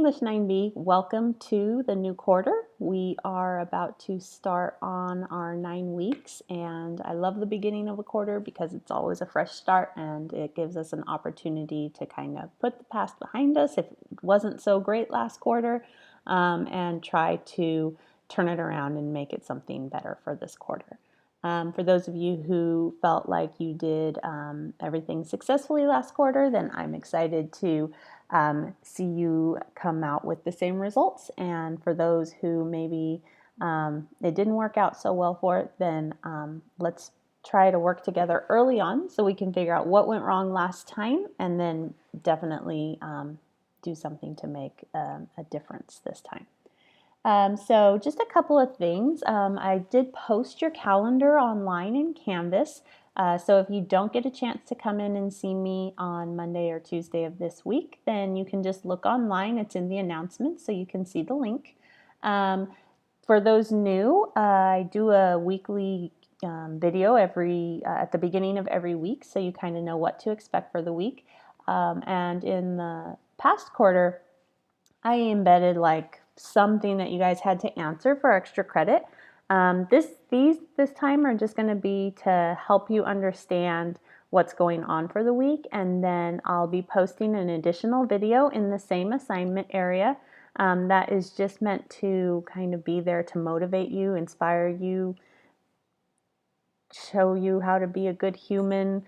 English 9B, welcome to the new quarter. We are about to start on our 9 weeks, and I love the beginning of a quarter because it's always a fresh start and it gives us an opportunity to kind of put the past behind us if it wasn't so great last quarter, and try to turn it around and make it something better for this quarter. For those of you who felt like you did everything successfully last quarter, then I'm excited to see you come out with the same results. And for those who maybe it didn't work out so well for it, then let's try to work together early on so we can figure out what went wrong last time and then definitely do something to make a difference this time. So just a couple of things. I did post your calendar online in Canvas. So if you don't get a chance to come in and see me on Monday or Tuesday of this week, then you can just look online. It's in the announcements, so you can see the link. For those new, I do a weekly video at the beginning of every week, so you kind of know what to expect for the week. And in the past quarter, I embedded like something that you guys had to answer for extra credit. This time are just going to be to help you understand what's going on for the week, and then I'll be posting an additional video in the same assignment area that is just meant to kind of be there to motivate you, inspire you, show you how to be a good human.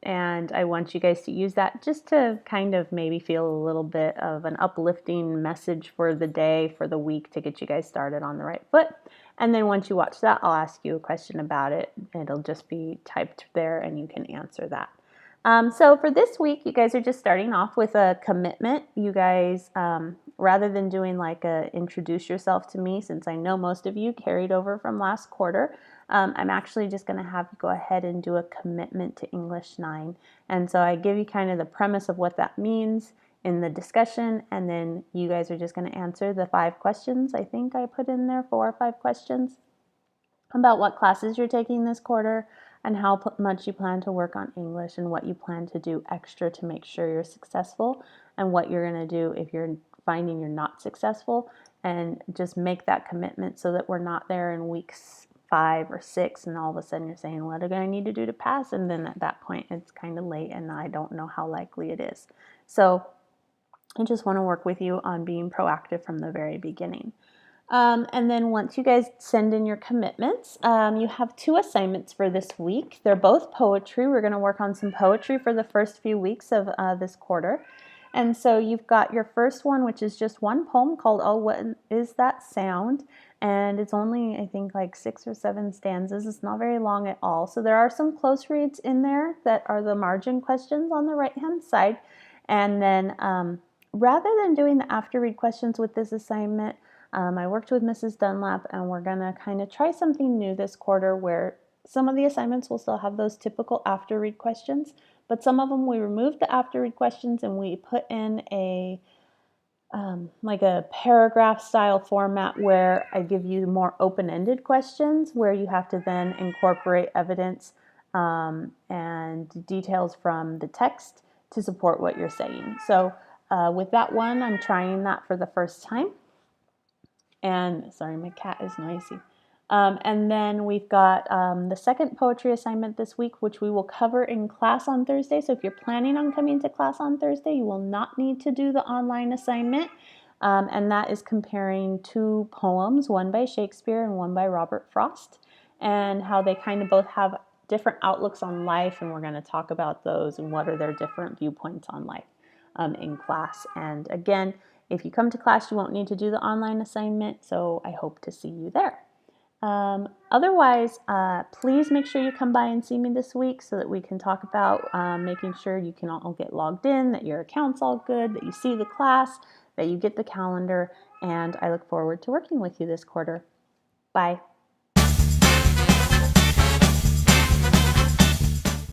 And I want you guys to use that just to kind of maybe feel a little bit of an uplifting message for the day, for the week, to get you guys started on the right foot. And then once you watch that, I'll ask you a question about it. It'll just be typed there and you can answer that. So for this week, you guys are just starting off with a commitment. You guys, rather than doing like a introduce yourself to me, since I know most of you carried over from last quarter, I'm actually just going to have you go ahead and do a commitment to English 9. And so I give you kind of the premise of what that means in the discussion, and then you guys are just going to answer the 5 questions. I think I put in there 4 or 5 questions about what classes you're taking this quarter and how much you plan to work on English and what you plan to do extra to make sure you're successful, and what you're going to do if you're finding you're not successful, and just make that commitment so that we're not there in weeks 5 or 6 and all of a sudden you're saying, what do I need to do to pass? And then at that point it's kind of late and I don't know how likely it is. So I just want to work with you on being proactive from the very beginning. And then once you guys send in your commitments, you have 2 assignments for this week. They're both poetry. We're going to work on some poetry for the first few weeks of this quarter. And so you've got your first one, which is just one poem called Oh, What Is That Sound? And it's only, I think, like 6 or 7 stanzas. It's not very long at all. So there are some close reads in there that are the margin questions on the right-hand side. And then rather than doing the after read questions with this assignment, I worked with Mrs. Dunlap, and we're going to kind of try something new this quarter where some of the assignments will still have those typical after read questions, but some of them we removed the after read questions and we put in a like a paragraph style format where I give you more open-ended questions where you have to then incorporate evidence and details from the text to support what you're saying. So with that one, I'm trying that for the first time. And sorry, my cat is noisy. And then we've got the second poetry assignment this week, which we will cover in class on Thursday. So if you're planning on coming to class on Thursday, you will not need to do the online assignment. And that is comparing 2 poems, one by Shakespeare and one by Robert Frost, and how they kind of both have different outlooks on life. And we're going to talk about those and what are their different viewpoints on life in class. And again, if you come to class, you won't need to do the online assignment, so I hope to see you there. Otherwise, please make sure you come by and see me this week so that we can talk about making sure you can all get logged in, that your account's all good, that you see the class, that you get the calendar, and I look forward to working with you this quarter. Bye.